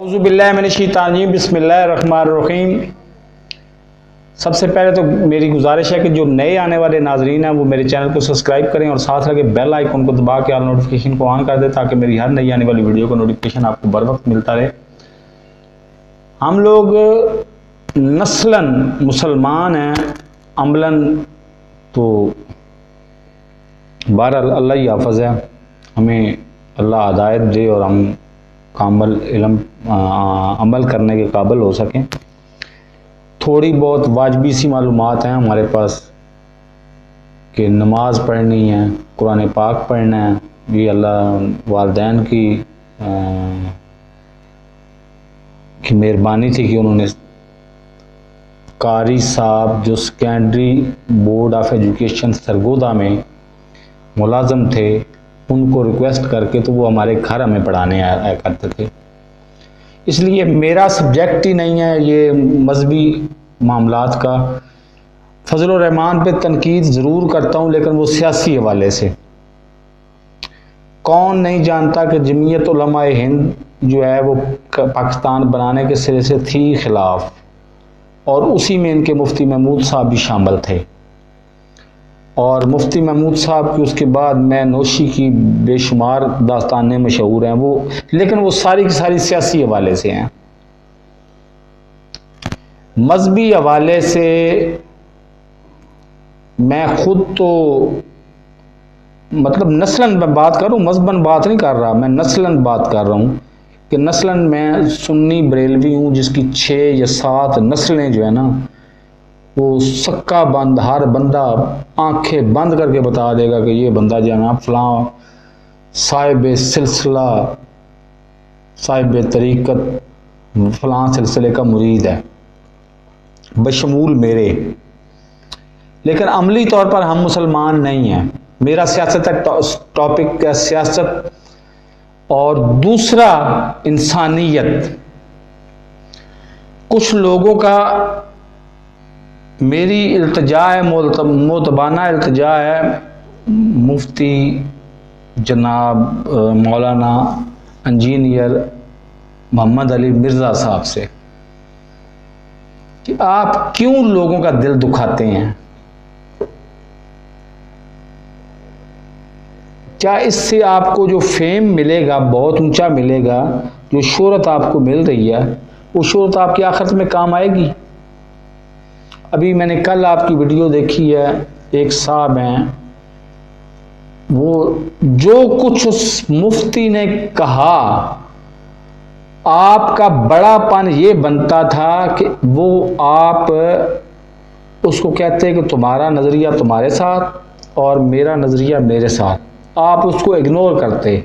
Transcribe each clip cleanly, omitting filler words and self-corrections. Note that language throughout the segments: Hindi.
औज़ुबिल्लाहिमिनश्शैतानिर्रजीम बिस्मिल्लाहिर्रहमानिर्रहीम। सबसे पहले तो मेरी गुजारिश है कि जो नए आने वाले नाजरीन हैं वो मेरे चैनल को सब्सक्राइब करें और साथ लगे बेल आइकन को दबा के ऑल नोटिफिकेशन को ऑन कर दें ताकि मेरी हर नई आने वाली वीडियो का नोटिफिकेशन आपको बर वक्त मिलता रहे। हम लोग नस्लन मुसलमान हैं, अमलन तो बहरहाल अल्लाह ही हाफ़िज़ है। हमें अल्लाह हिदायत दे और हम कामल इल्म अमल करने के काबिल हो सकें। थोड़ी बहुत वाजबी सी मालूमात हैं हमारे पास कि नमाज पढ़नी है, कुरान पाक पढ़ना है। ये अल्लाह वालिदैन की मेहरबानी थी कि उन्होंने कारी साहब जो secondary board of education Sargodha में मुलाजम थे उनको रिक्वेस्ट करके तो वो हमारे घर हमें पढ़ाने आया करते थे। इसलिए मेरा सब्जेक्ट ही नहीं है ये मजहबी मामलात का। फजल रहमान पे तनकीद ज़रूर करता हूँ लेकिन वो सियासी हवाले से। कौन नहीं जानता कि जमीयत उलमा हिंद जो है वो पाकिस्तान बनाने के सिरे से थी खिलाफ, और उसी में इनके मुफ्ती महमूद साहब भी शामिल थे। और मुफ्ती महमूद साहब की उसके बाद मैं नोशी की बेशुमार दास्तानें मशहूर हैं वो, लेकिन वो सारी की सारी सियासी हवाले से हैं। मजहबी हवाले से मैं खुद तो मतलब नस्लन में बात कर रहा हूँ, मजहबन बात नहीं कर रहा, मैं नस्लन बात कर रहा हूँ कि नस्लन मैं सुन्नी बरेलवी हूँ जिसकी 6 या 7 नस्लें जो है ना वो सक्का बंद, हर बंदा आंखें बंद करके बता देगा कि ये बंदा जो है ना फलां साहिब सिलसिला साहिब तरीक़त फलां सिलसिले का मुरीद है, बशमूल मेरे। लेकिन अमली तौर पर हम मुसलमान नहीं हैं। मेरा सियासत टॉपिक है सियासत और दूसरा इंसानियत। कुछ लोगों का मेरी इल्तिजा है, मोतबाना इल्तिजा है मुफ्ती जनाब मौलाना इंजीनियर मोहम्मद अली मिर्ज़ा साहब से कि आप क्यों लोगों का दिल दुखाते हैं। क्या इससे आपको जो फेम मिलेगा बहुत ऊंचा मिलेगा, जो शोहरत आपको मिल रही है वो शोहरत आपकी आखिरत में काम आएगी। अभी मैंने कल आपकी वीडियो देखी है, एक साहब हैं वो जो कुछ उस मुफ्ती ने कहा आपका बड़ापन ये बनता था कि वो आप उसको कहते हैं कि तुम्हारा नज़रिया तुम्हारे साथ और मेरा नज़रिया मेरे साथ, आप उसको इग्नोर करते।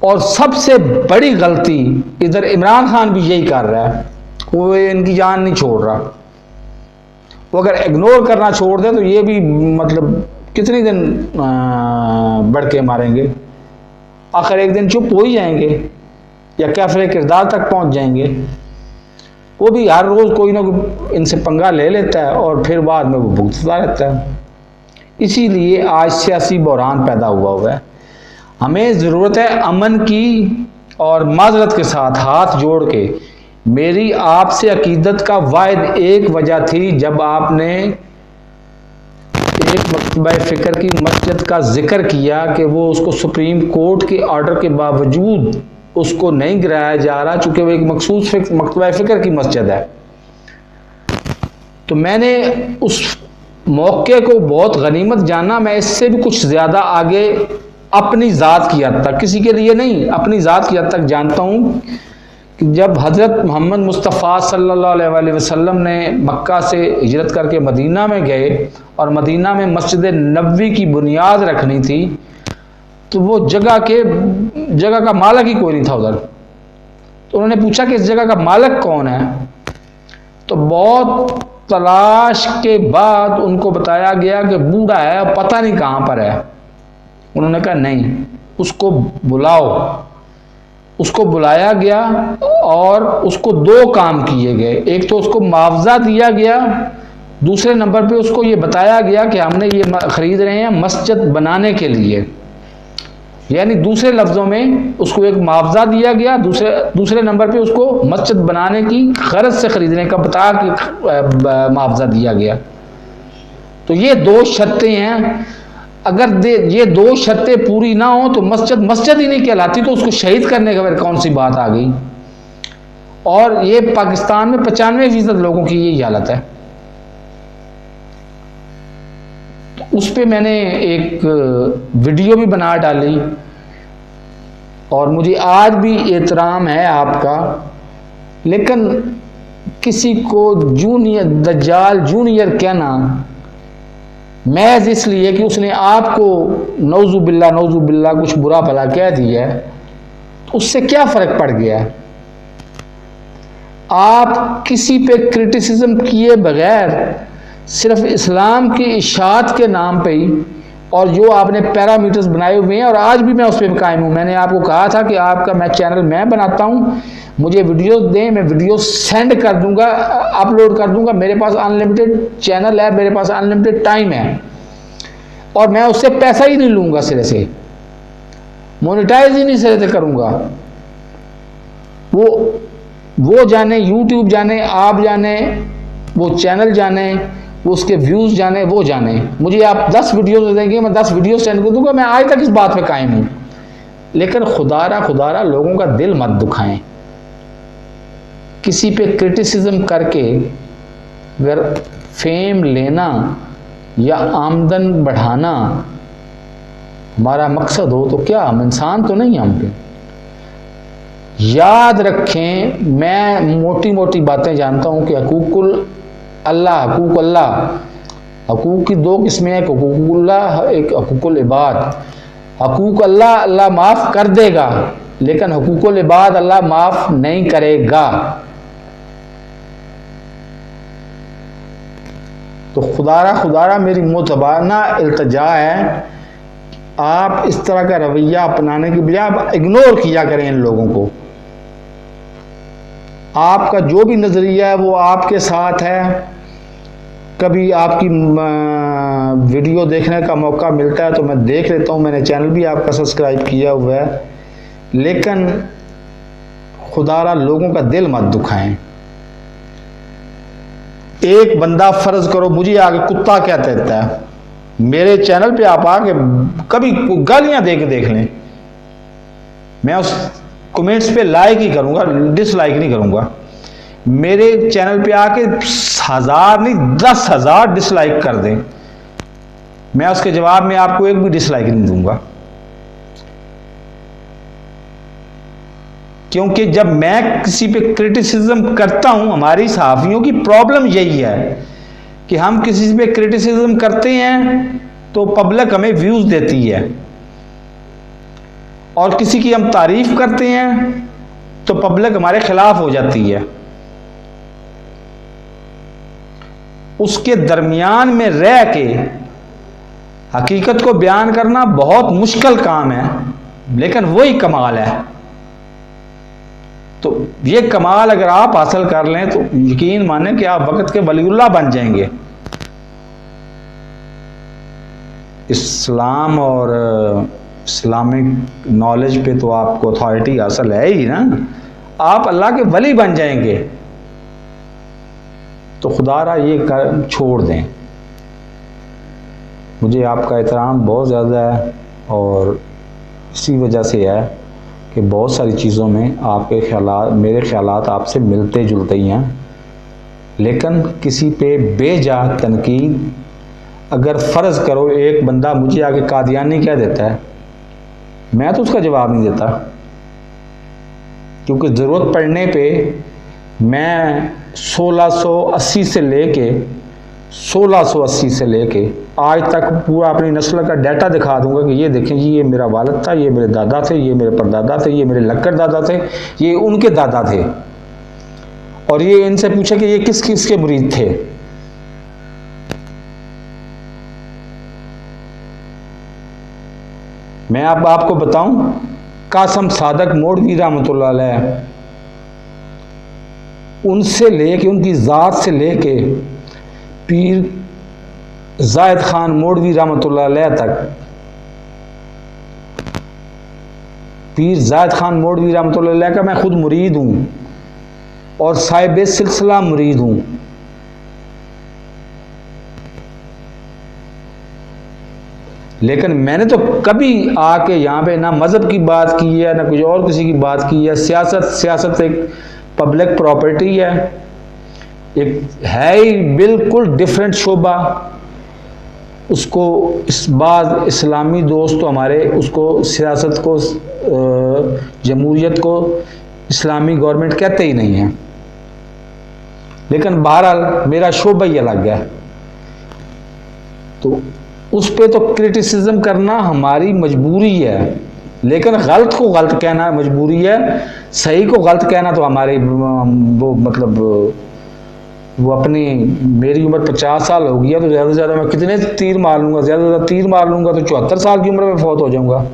और सबसे बड़ी गलती इधर इमरान खान भी यही कर रहा है, वो इनकी जान नहीं छोड़ रहा। वो अगर इग्नोर करना छोड़ दें तो ये भी मतलब कितने दिन बढ़ के मारेंगे, आखिर एक दिन चुप हो ही जाएंगे या कैफरे किरदार तक पहुंच जाएंगे। वो भी हर रोज़ कोई ना कोई इनसे पंगा ले लेता है और फिर बाद में वो भुगतता रहता है। इसीलिए आज सियासी बहरान पैदा हुआ है। हमें ज़रूरत है अमन की, और माजरत के साथ हाथ जोड़ के मेरी आपसे अकीदत का वाहिद एक वजह थी जब आपने एक मकतबा फ़िक्र की मस्जिद का जिक्र किया कि वो उसको सुप्रीम कोर्ट के ऑर्डर के बावजूद उसको नहीं गिराया जा रहा चूँकि वो एक मखसूस मकतबा फ़िक्र की मस्जिद है। तो मैंने उस मौके को बहुत गनीमत जाना। मैं इससे भी कुछ ज़्यादा आगे अपनी ज़ात की हद तक, किसी के लिए नहीं, अपनी ज़ात की हद तक जानता हूँ कि जब हज़रत मोहम्मद मुस्तफ़ा सल्लल्लाहु अलैहि वसल्लम ने मक्का से हिजरत करके मदीना में गए और मदीना में मस्जिद नबवी की बुनियाद रखनी थी तो वो जगह का मालिक ही कोई नहीं था उधर। तो उन्होंने पूछा कि इस जगह का मालिक कौन है, तो बहुत तलाश के बाद उनको बताया गया कि बूढ़ा है, पता नहीं कहाँ पर है। उन्होंने कहा नहीं, उसको बुलाओ। उसको बुलाया गया और उसको 2 काम किए गए। एक तो उसको मुआवजा दिया गया, दूसरे नंबर पे उसको ये बताया गया कि हमने ये खरीद रहे हैं मस्जिद बनाने के लिए, यानी दूसरे लफ्ज़ों में उसको एक मुआवजा दिया गया, दूसरे नंबर पे उसको मस्जिद बनाने की गरज से ख़रीदने का बता के मुआवजा दिया गया। तो ये दो शर्तें हैं। अगर ये दो शर्तें पूरी ना हो तो मस्जिद ही नहीं कहलाती, तो उसको शहीद करने का फिर कौन सी बात आ गई। और ये पाकिस्तान में 95% लोगों की यही हालत है। तो उस पर मैंने एक वीडियो भी बना डाली और मुझे आज भी एहतराम है आपका, लेकिन किसी को दज्जाल जूनियर कहना महज इसलिए कि उसने आपको नौजुबिल्ला कुछ बुरा भला कह दिया है, तो उससे क्या फ़र्क पड़ गया है। आप किसी पे क्रिटिसिज्म किए बगैर सिर्फ इस्लाम की इशाअत के नाम पे ही, और जो आपने पैरामीटर्स बनाए हुए हैं, और आज भी मैं उस पर कायम हूँ। मैंने आपको कहा था कि आपका चैनल मैं बनाता हूँ, मुझे वीडियो दें, मैं वीडियो सेंड कर दूंगा, अपलोड कर दूंगा। मेरे पास अनलिमिटेड चैनल है, मेरे पास अनलिमिटेड टाइम है, और मैं उससे पैसा ही नहीं लूँगा, सिरे से मोनेटाइज ही नहीं सिरे से करूँगा। वो जाने, यूट्यूब जाने, आप जाने, वो चैनल जाने, वो उसके व्यूज़ जाने, वो जाने। मुझे आप 10 वीडियोस देंगे, मैं 10 वीडियो सेंड कर दूंगा। मैं आज तक इस बात पे कायम हूँ। लेकिन खुदारा लोगों का दिल मत दुखाएं। किसी पे क्रिटिसिज्म करके अगर फेम लेना या आमदन बढ़ाना हमारा मकसद हो तो क्या हम इंसान तो नहीं हम पे। याद रखें, मैं मोटी मोटी बातें जानता हूँ कि हकूक अल्लाह, हकूक की दो किस्में हैं, हकूकुल्लाह, एक हकूकुल इबाद। हकूक अल्लाह माफ़ कर देगा, लेकिन हकूकुल इबाद अल्लाह माफ़ नहीं करेगा। तो खुदारा मेरी मुतबाना इल्तजा है, आप इस तरह का रवैया अपनाने की बजाय आप इग्नोर किया करें इन लोगों को। आपका जो भी नज़रिया है वो आपके साथ है। कभी आपकी वीडियो देखने का मौका मिलता है तो मैं देख लेता हूँ, मैंने चैनल भी आपका सब्सक्राइब किया हुआ है। लेकिन खुदारा लोगों का दिल मत दुखाएं। एक बंदा फ़र्ज़ करो मुझे आगे कुत्ता क्या कहता है, मेरे चैनल पे आप आके कभी गालियाँ दे के देख लें, मैं उस कमेंट्स पे लाइक ही करूँगा, डिसलाइक नहीं करूँगा। मेरे चैनल पे आके 1000 नहीं 10,000 डिसलाइक कर दें, मैं उसके जवाब में आपको एक भी डिसलाइक नहीं दूंगा। क्योंकि जब मैं किसी पे क्रिटिसिज्म करता हूं, हमारी सहाफ़ियों की प्रॉब्लम यही है कि हम किसी पे क्रिटिसिज्म करते हैं तो पब्लिक हमें व्यूज़ देती है, और किसी की हम तारीफ करते हैं तो पब्लिक हमारे खिलाफ हो जाती है। उसके दरमियान में रह के हकीकत को बयान करना बहुत मुश्किल काम है, लेकिन वही कमाल है। तो ये कमाल अगर आप हासिल कर लें तो यकीन माने कि आप वक्त के वलीउल्लाह बन जाएंगे। इस्लाम और इस्लामिक नॉलेज पे तो आपको अथॉरिटी हासिल है ही ना, आप अल्लाह के वली बन जाएंगे। तो खुदारा ये कर छोड़ दें। मुझे आपका एहतराम बहुत ज़्यादा है, और इसी वजह से है कि बहुत सारी चीज़ों में आपके ख्यालात, मेरे ख्यालात आपसे मिलते जुलते ही हैं। लेकिन किसी पे बेजा तनकीद, अगर फ़र्ज़ करो एक बंदा मुझे आगे कादियानी कह देता है, मैं तो उसका जवाब नहीं देता, क्योंकि ज़रूरत पड़ने पे मैं 1680 से लेके आज तक पूरा अपनी नस्ल का डाटा दिखा दूंगा कि ये देखें जी, ये मेरा वालिद था, ये मेरे दादा थे, ये मेरे परदादा थे, ये मेरे लक्कर दादा थे, ये उनके दादा थे, और ये इनसे पूछे कि ये किस किस के मुरीद थे। मैं अब आपको बताऊं, कासम सादक मोड़वी रहमतुल्लाह अलैह, उनसे लेके, उनकी ज़ात से लेके पीर जायद खान मोड़वी रहमतुल्लाह अलैह तक पीर जायद खान मोडवी रहमतुल्लाह अलैह का मैं खुद मुरीद हूँ और साहिब सिलसिला मुरीद हूँ। लेकिन मैंने तो कभी आके यहाँ पे ना मज़हब की बात की है ना कुछ और किसी की बात की है। सियासत एक पब्लिक प्रॉपर्टी है, एक है ही बिल्कुल डिफरेंट शोबा। उसको इस बात इस्लामी दोस्त तो हमारे उसको सियासत को जमहूरियत को इस्लामी गवर्नमेंट कहते ही नहीं है। लेकिन बहरहाल मेरा शोबा ही अलग है, तो उस पे तो क्रिटिसिज्म करना हमारी मजबूरी है। लेकिन गलत को गलत कहना मजबूरी है, सही को गलत कहना तो हमारे वो मतलब वो अपनी मेरी उम्र 50 साल हो गई है, तो ज़्यादा से ज़्यादा मैं कितने तीर मार लूँगा, ज़्यादा से ज़्यादा तीर मार लूँगा तो 74 साल की उम्र में फौत हो जाऊँगा।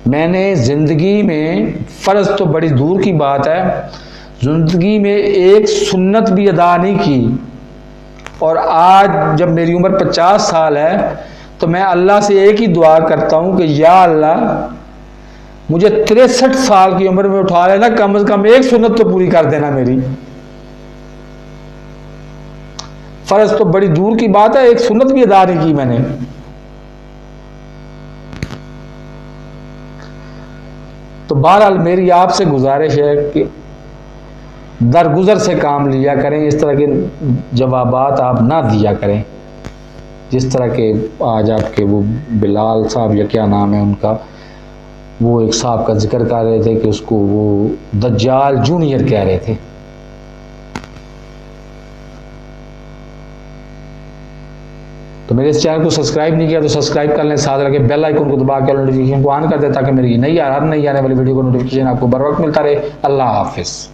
मैंने ज़िंदगी में फ़र्ज़ तो बड़ी दूर की बात है, ज़िंदगी में एक सुन्नत भी अदा नहीं की। और आज जब मेरी उम्र 50 साल है तो मैं अल्लाह से एक ही दुआ करता हूँ कि या अल्लाह मुझे 63 साल की उम्र में उठा लेना, कम से कम एक सुन्नत तो पूरी कर देना मेरी। फर्ज तो बड़ी दूर की बात है, एक सुन्नत भी अदा नहीं की मैंने। तो बहरहाल मेरी आपसे गुजारिश है कि दरगुजर से काम लिया करें, इस तरह के जवाबात आप ना दिया करें जिस तरह के आज आपके वो बिलाल साहब या क्या नाम है उनका, वो एक साहब का जिक्र कर रहे थे कि उसको वो दज्जाल जूनियर कह रहे थे। तो मेरे इस चैनल को सब्सक्राइब नहीं किया तो सब्सक्राइब कर लें, साथ लगे बेल आइकन को दबा के नोटिफिकेशन को ऑन कर दें ताकि मेरी नई आने वाली वीडियो का नोटिफिकेशन आपको बर वक्त मिलता रहे। अल्लाह हाफिज़।